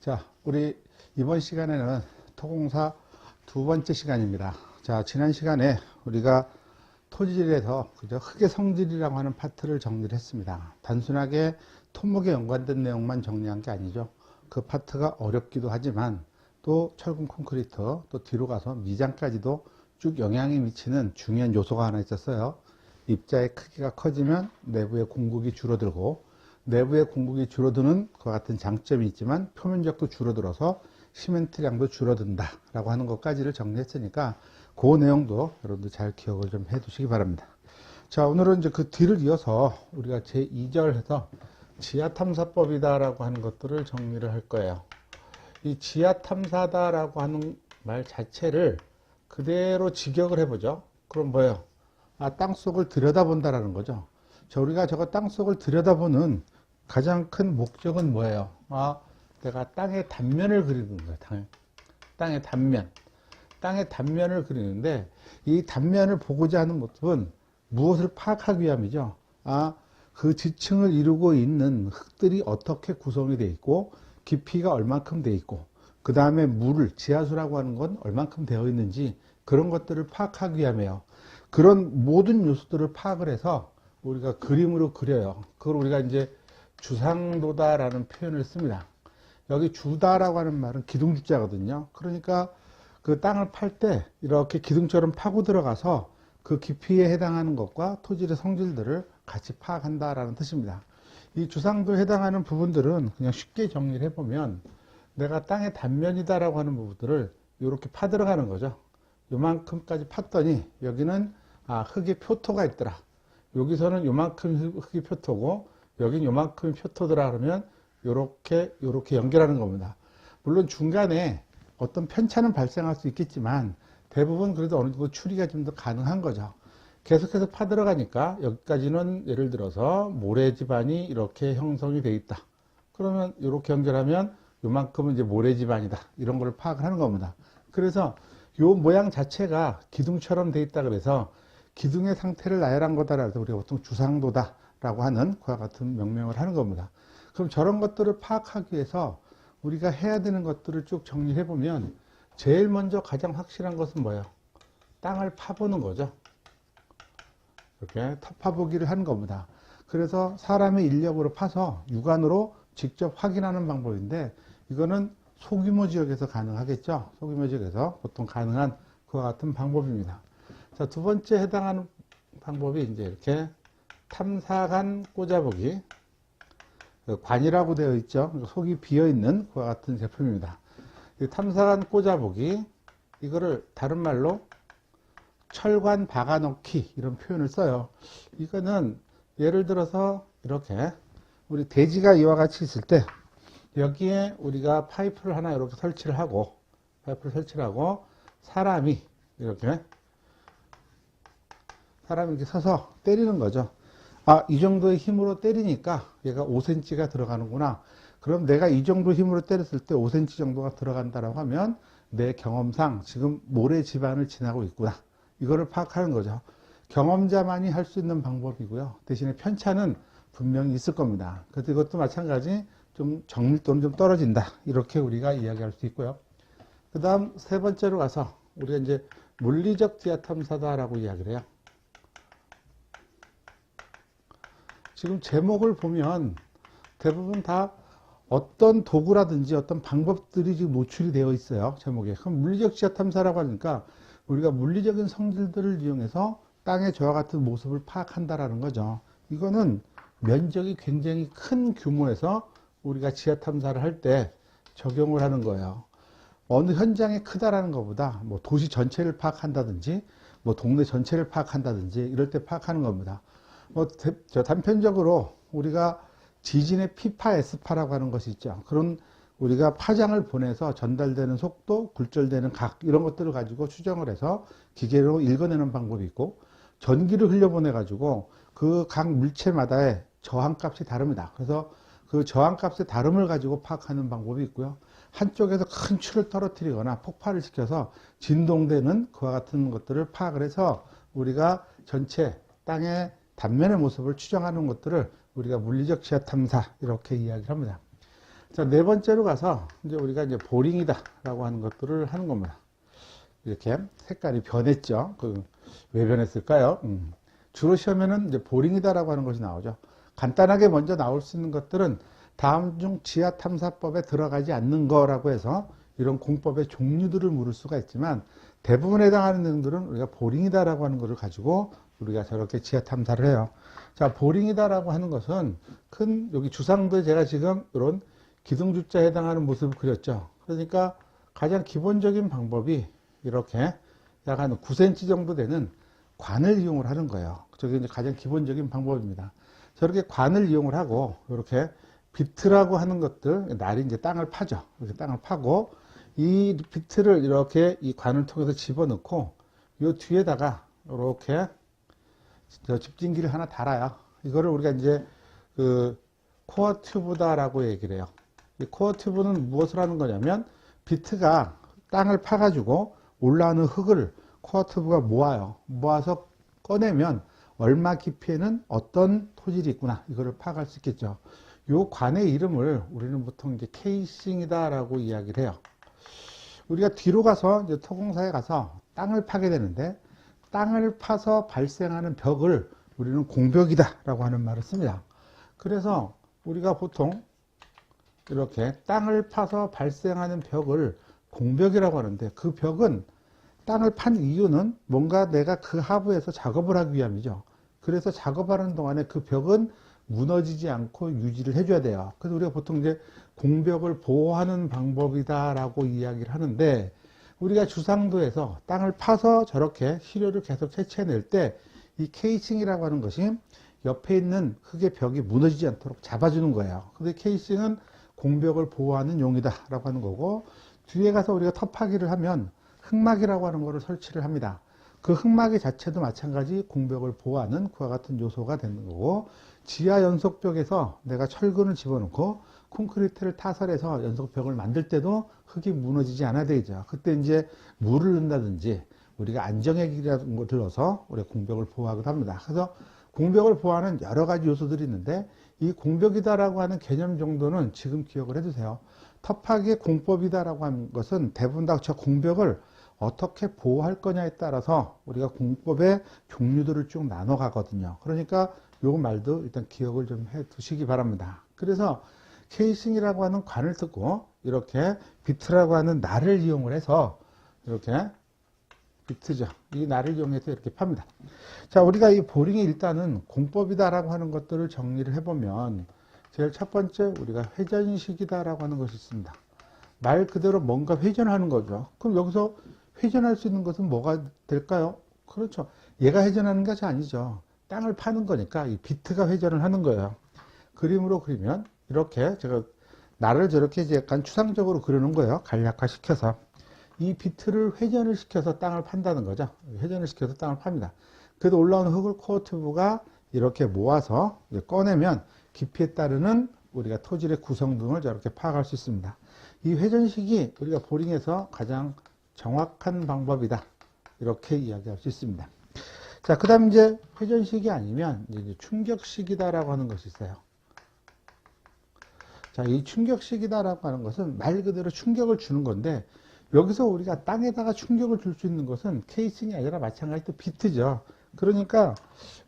자, 우리 이번 시간에는 토공사 두 번째 시간입니다. 자, 지난 시간에 우리가 토질에서 그저 흙의 성질이라고 하는 파트를 정리를 했습니다. 단순하게 토목에 연관된 내용만 정리한 게 아니죠. 그 파트가 어렵기도 하지만 또 철근 콘크리트, 또 뒤로 가서 미장까지도 쭉 영향이 미치는 중요한 요소가 하나 있었어요. 입자의 크기가 커지면 내부의 공급이 줄어들고, 내부의 공급이 줄어드는 그와 같은 장점이 있지만 표면적도 줄어들어서 시멘트량도 줄어든다 라고 하는 것까지를 정리했으니까 그 내용도 여러분들 잘 기억을 좀 해 두시기 바랍니다. 자, 오늘은 이제 그 뒤를 이어서 우리가 제2절에서 지하탐사법이다 라고 하는 것들을 정리를 할 거예요. 이 지하탐사다 라고 하는 말 자체를 그대로 직역을 해보죠. 그럼 뭐예요? 땅속을 들여다본다라는 거죠. 자, 우리가 저거 땅속을 들여다보는 가장 큰 목적은 뭐예요? 내가 땅의 단면을 그리는 거예요. 땅의 단면. 땅의 단면을 그리는데 이 단면을 보고자 하는 모습은 무엇을 파악하기 위함이죠? 그 지층을 이루고 있는 흙들이 어떻게 구성이 되어 있고 깊이가 얼만큼 되어 있고 그 다음에 물을 지하수라고 하는 건 얼만큼 되어 있는지 그런 것들을 파악하기 위함이에요. 그런 모든 요소들을 파악을 해서 우리가 그림으로 그려요. 그걸 우리가 이제 주상도다라는 표현을 씁니다. 여기 주다라고 하는 말은 기둥주자거든요. 그러니까 그 땅을 팔 때 이렇게 기둥처럼 파고 들어가서 그 깊이에 해당하는 것과 토질의 성질들을 같이 파악한다라는 뜻입니다. 이 주상도에 해당하는 부분들은 그냥 쉽게 정리를 해보면 내가 땅의 단면이다라고 하는 부분들을 이렇게 파 들어가는 거죠. 요만큼까지 팠더니 여기는 흙의 표토가 있더라. 여기서는 요만큼 흙이 표토고 여긴 요만큼 표토더라 그러면 요렇게 연결하는 겁니다. 물론 중간에 어떤 편차는 발생할 수 있겠지만 대부분 그래도 어느 정도 추리가 좀 더 가능한 거죠. 계속해서 파 들어가니까 여기까지는 예를 들어서 모래지반이 이렇게 형성이 돼 있다. 그러면 이렇게 연결하면 요만큼은 이제 모래지반이다. 이런 걸 파악을 하는 겁니다. 그래서 요 모양 자체가 기둥처럼 돼 있다 그래서 기둥의 상태를 나열한 거다라고 우리가 보통 주상도다라고 하는 그와 같은 명명을 하는 겁니다. 그럼 저런 것들을 파악하기 위해서 우리가 해야 되는 것들을 쭉 정리해 보면 제일 먼저 가장 확실한 것은 뭐예요? 땅을 파보는 거죠. 이렇게 파보기를 하는 겁니다. 그래서 사람의 인력으로 파서 육안으로 직접 확인하는 방법인데 이거는 소규모 지역에서 가능하겠죠. 소규모 지역에서 보통 가능한 그와 같은 방법입니다. 자, 두 번째 해당하는 방법이 이제 이렇게 탐사관 꽂아보기. 관이라고 되어 있죠. 속이 비어 있는 그와 같은 제품입니다. 이 탐사관 꽂아보기. 이거를 다른 말로 철관 박아넣기 이런 표현을 써요. 이거는 예를 들어서 이렇게 우리 대지가 이와 같이 있을 때 여기에 우리가 파이프를 하나 이렇게 설치를 하고 사람이 이렇게 서서 때리는 거죠. 이 정도의 힘으로 때리니까 얘가 5cm가 들어가는구나. 그럼 내가 이 정도 힘으로 때렸을 때 5cm 정도가 들어간다라고 하면 내 경험상 지금 모래 지반을 지나고 있구나. 이거를 파악하는 거죠. 경험자만이 할 수 있는 방법이고요. 대신에 편차는 분명히 있을 겁니다. 그래서 이것도 마찬가지 좀 정밀도는 좀 떨어진다. 이렇게 우리가 이야기할 수 있고요. 그 다음 세 번째로 가서 우리가 이제 물리적 지하탐사다라고 이야기를 해요. 지금 제목을 보면 대부분 다 어떤 도구라든지 어떤 방법들이 지금 노출이 되어 있어요. 제목에. 그럼 물리적 지하탐사라고 하니까 우리가 물리적인 성질들을 이용해서 땅의 저와 같은 모습을 파악한다라는 거죠. 이거는 면적이 굉장히 큰 규모에서 우리가 지하탐사를 할 때 적용을 하는 거예요. 어느 현장이 크다라는 것보다 뭐 도시 전체를 파악한다든지 뭐 동네 전체를 파악한다든지 이럴 때 파악하는 겁니다. 단편적으로 우리가 지진의 P파, S파라고 하는 것이 있죠. 그런 우리가 파장을 보내서 전달되는 속도, 굴절되는 각 이런 것들을 가지고 추정을 해서 기계로 읽어내는 방법이 있고 전기를 흘려보내 가지고 그 각 물체마다의 저항값이 다릅니다. 그래서 그 저항값의 다름을 가지고 파악하는 방법이 있고요. 한쪽에서 큰 추를 떨어뜨리거나 폭발을 시켜서 진동되는 그와 같은 것들을 파악을 해서 우리가 전체 땅의 단면의 모습을 추정하는 것들을 우리가 물리적 지하탐사 이렇게 이야기를 합니다. 자, 네 번째로 가서 이제 우리가 이제 보링이다라고 하는 것들을 하는 겁니다. 이렇게 색깔이 변했죠. 왜 변했을까요? 주로 시험에는 이제 보링이다라고 하는 것이 나오죠. 간단하게 먼저 나올 수 있는 것들은 다음 중 지하 탐사법에 들어가지 않는 거라고 해서 이런 공법의 종류들을 물을 수가 있지만 대부분에 해당하는 내용들은 우리가 보링이다라고 하는 것을 가지고 우리가 저렇게 지하 탐사를 해요. 자, 보링이다라고 하는 것은 큰 여기 주상도에 제가 지금 이런 기둥주자에 해당하는 모습을 그렸죠. 그러니까 가장 기본적인 방법이 이렇게 약 한 9cm 정도 되는 관을 이용을 하는 거예요. 저게 이제 가장 기본적인 방법입니다. 저렇게 관을 이용을 하고 이렇게 비트라고 하는 것들, 날이 이제 땅을 파죠. 이렇게 땅을 파고 이 비트를 이렇게 이 관을 통해서 집어넣고 이 뒤에다가 이렇게 저 집진기를 하나 달아요. 이거를 우리가 이제 코어 튜브다라고 얘기를 해요. 이 코어 튜브는 무엇을 하는 거냐면 비트가 땅을 파가지고 올라오는 흙을 코어 튜브가 모아요. 모아서 꺼내면 얼마 깊이에는 어떤 토질이 있구나 이거를 파악할 수 있겠죠. 요 관의 이름을 우리는 보통 이제 케이싱이다라고 이야기를 해요. 우리가 뒤로 가서 이제 토공사에 가서 땅을 파게 되는데 땅을 파서 발생하는 벽을 우리는 공벽이다라고 하는 말을 씁니다. 그래서 우리가 보통 이렇게 땅을 파서 발생하는 벽을 공벽이라고 하는데 그 벽은 땅을 판 이유는 뭔가 내가 그 하부에서 작업을 하기 위함이죠. 그래서 작업하는 동안에 그 벽은 무너지지 않고 유지를 해줘야 돼요. 그래서 우리가 보통 이제 공벽을 보호하는 방법이다라고 이야기를 하는데 우리가 주상도에서 땅을 파서 저렇게 시료를 계속 채취해낼 때 이 케이싱이라고 하는 것이 옆에 있는 흙의 벽이 무너지지 않도록 잡아주는 거예요. 근데 케이싱은 공벽을 보호하는 용이다라고 하는 거고 뒤에 가서 우리가 텃파기를 하면 흙막이라고 하는 것을 설치를 합니다. 그 흙막이 자체도 마찬가지 공벽을 보호하는 그와 같은 요소가 되는 거고 지하 연속벽에서 내가 철근을 집어넣고 콘크리트를 타설해서 연속벽을 만들 때도 흙이 무너지지 않아야 되죠. 그때 이제 물을 넣는다든지 우리가 안정액이라는 걸 들어서 우리가 공벽을 보호하기도 합니다. 그래서 공벽을 보호하는 여러 가지 요소들이 있는데 이 공벽이다라고 하는 개념 정도는 지금 기억을 해두세요. 텃파기의 공법이다라고 하는 것은 대부분 다 저 공벽을 어떻게 보호할 거냐에 따라서 우리가 공법의 종류들을 쭉 나눠 가거든요. 그러니까 요 말도 일단 기억을 좀 해 두시기 바랍니다. 그래서 케이싱이라고 하는 관을 듣고 이렇게 비트라고 하는 날을 이용을 해서 이렇게 비트죠. 이 날을 이용해서 이렇게 팝니다. 자, 우리가 이 보링이 일단은 공법이다라고 하는 것들을 정리를 해보면 제일 첫 번째 우리가 회전식이다라고 하는 것이 있습니다. 말 그대로 뭔가 회전하는 거죠. 그럼 여기서 회전할 수 있는 것은 뭐가 될까요? 그렇죠. 얘가 회전하는 것이 아니죠. 땅을 파는 거니까 이 비트가 회전을 하는 거예요. 그림으로 그리면 이렇게 제가 날을 저렇게 이제 약간 추상적으로 그리는 거예요. 간략화시켜서. 이 비트를 회전을 시켜서 땅을 판다는 거죠. 회전을 시켜서 땅을 팝니다. 그래도 올라오는 흙을 코어 튜브가 이렇게 모아서 꺼내면 깊이에 따르는 우리가 토질의 구성 등을 저렇게 파악할 수 있습니다. 이 회전식이 우리가 보링에서 가장 정확한 방법이다. 이렇게 이야기할 수 있습니다. 자, 그 다음 이제 회전식이 아니면 이제 충격식이다라고 하는 것이 있어요. 자, 이 충격식이다라고 하는 것은 말 그대로 충격을 주는 건데 여기서 우리가 땅에다가 충격을 줄 수 있는 것은 케이싱이 아니라 마찬가지로 비트죠. 그러니까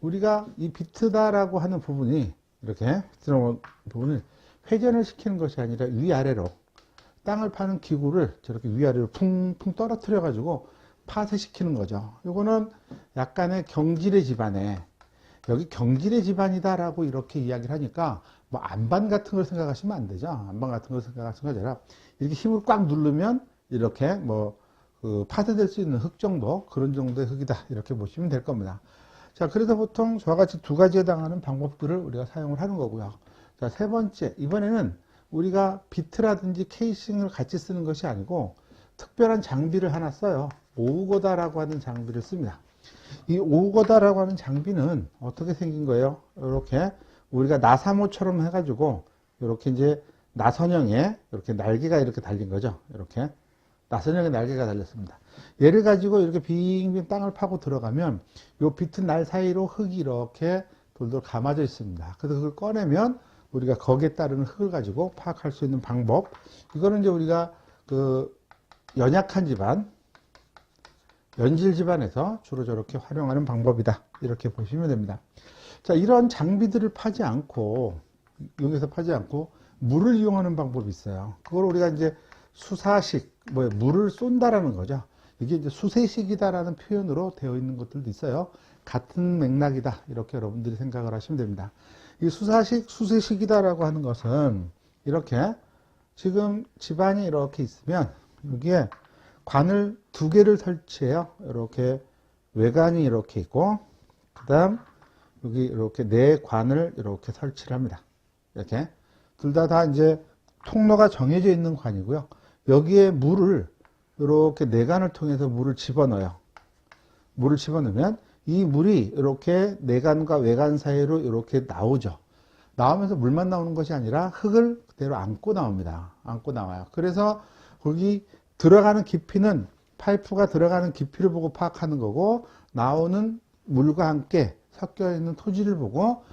우리가 이 비트다라고 하는 부분이 이렇게 들어온 부분을 회전을 시키는 것이 아니라 위아래로 땅을 파는 기구를 저렇게 위아래로 풍풍 떨어뜨려 가지고 파쇄시키는 거죠. 이거는 약간의 경질의 집안에 여기 경질의 집안이다라고 이렇게 이야기를 하니까 뭐 안반 같은 걸 생각하시면 안 되죠. 안반 같은 걸 생각하시면 아니라 이렇게 힘을 꽉 누르면 이렇게 뭐 파쇄될 수 있는 흙 정도, 그런 정도의 흙이다 이렇게 보시면 될 겁니다. 자, 그래서 보통 저와 같이 두 가지에 해당하는 방법들을 우리가 사용을 하는 거고요. 자, 세 번째, 이번에는 우리가 비트라든지 케이싱을 같이 쓰는 것이 아니고 특별한 장비를 하나 써요. 오우거다라고 하는 장비를 씁니다. 이 오우거다라고 하는 장비는 어떻게 생긴 거예요? 이렇게 우리가 나사모처럼 해가지고 이렇게 이제 나선형에 이렇게 날개가 이렇게 달린 거죠. 이렇게 나선형의 날개가 달렸습니다. 얘를 가지고 이렇게 빙빙 땅을 파고 들어가면 요 비트 날 사이로 흙이 이렇게 돌돌 감아져 있습니다. 그래서 그걸 꺼내면 우리가 거기에 따르는 흙을 가지고 파악할 수 있는 방법. 이거는 이제 우리가 그 연약한 집안, 연질 집안에서 주로 저렇게 활용하는 방법이다. 이렇게 보시면 됩니다. 자, 이런 장비들을 파지 않고, 여기서 파지 않고, 물을 이용하는 방법이 있어요. 그걸 우리가 이제 수사식, 물을 쏜다라는 거죠. 이게 이제 수세식이다라는 표현으로 되어 있는 것들도 있어요. 같은 맥락이다. 이렇게 여러분들이 생각을 하시면 됩니다. 이 수사식, 수세식이다라고 하는 것은 이렇게 지금 집안이 이렇게 있으면 여기에 관을 두 개를 설치해요. 이렇게 외관이 이렇게 있고, 그 다음 여기 이렇게 네 관을 이렇게 설치를 합니다. 이렇게. 둘 다 이제 통로가 정해져 있는 관이고요. 여기에 물을 이렇게 내관을 통해서 물을 집어넣어요. 물을 집어넣으면 이 물이 이렇게 내관과 외관 사이로 이렇게 나오죠. 나오면서 물만 나오는 것이 아니라 흙을 그대로 안고 나옵니다. 안고 나와요. 그래서 거기 들어가는 깊이는 파이프가 들어가는 깊이를 보고 파악하는 거고, 나오는 물과 함께 섞여 있는 토지를 보고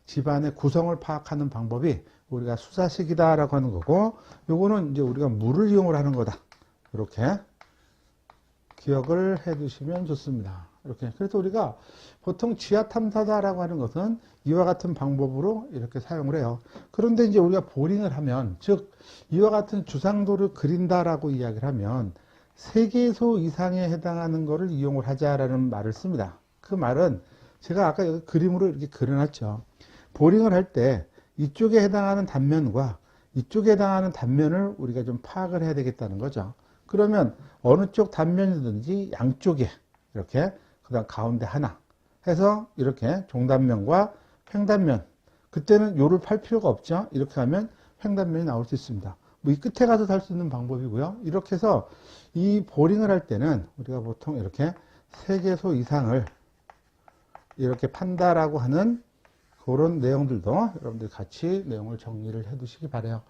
집안의 구성을 파악하는 방법이 우리가 수사식이다라고 하는 거고, 요거는 이제 우리가 물을 이용을 하는 거다. 이렇게 기억을 해 두시면 좋습니다. 이렇게. 그래서 우리가 보통 지하 탐사다라고 하는 것은 이와 같은 방법으로 이렇게 사용을 해요. 그런데 이제 우리가 보링을 하면, 즉 이와 같은 주상도를 그린다라고 이야기를 하면 3개소 이상에 해당하는 것을 이용을 하자라는 말을 씁니다. 그 말은 제가 아까 여기 그림으로 이렇게 그려놨죠. 보링을 할 때 이쪽에 해당하는 단면과 이쪽에 해당하는 단면을 우리가 좀 파악을 해야 되겠다는 거죠. 그러면 어느 쪽 단면이든지 양쪽에 이렇게, 그 다음 가운데 하나 해서 이렇게 종단면과 횡단면, 그때는 요를 팔 필요가 없죠. 이렇게 하면 횡단면이 나올 수 있습니다. 이 끝에 가서 살 수 있는 방법이고요. 이렇게 해서 이 보링을 할 때는 우리가 보통 이렇게 3개소 이상을 이렇게 판다라고 하는 그런 내용들도 여러분들 같이 내용을 정리를 해 두시기 바라요.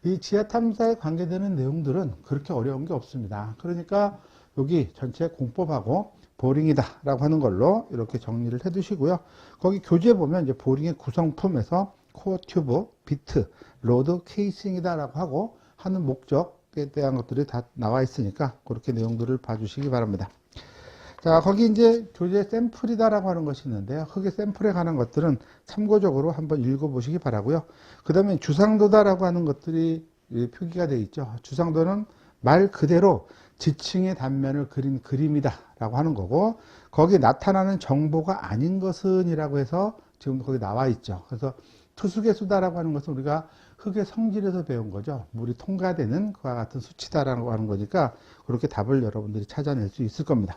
이 지하 탐사에 관계되는 내용들은 그렇게 어려운 게 없습니다. 그러니까 여기 전체 공법하고 보링이다 라고 하는 걸로 이렇게 정리를 해 두시고요. 거기 교재에 보면 이제 보링의 구성품에서 코어 튜브, 비트, 로드, 케이싱이다 라고 하고 하는 목적에 대한 것들이 다 나와 있으니까 그렇게 내용들을 봐주시기 바랍니다. 자, 거기 이제 교재 샘플이다라고 하는 것이 있는데요. 흙의 샘플에 관한 것들은 참고적으로 한번 읽어보시기 바라고요. 그 다음에 주상도다라고 하는 것들이 표기가 되어 있죠. 주상도는 말 그대로 지층의 단면을 그린 그림이다라고 하는 거고, 거기에 나타나는 정보가 아닌 것은 이라고 해서 지금 거기 나와 있죠. 그래서 투수계수다라고 하는 것은 우리가 흙의 성질에서 배운 거죠. 물이 통과되는 그와 같은 수치다라고 하는 거니까 그렇게 답을 여러분들이 찾아낼 수 있을 겁니다.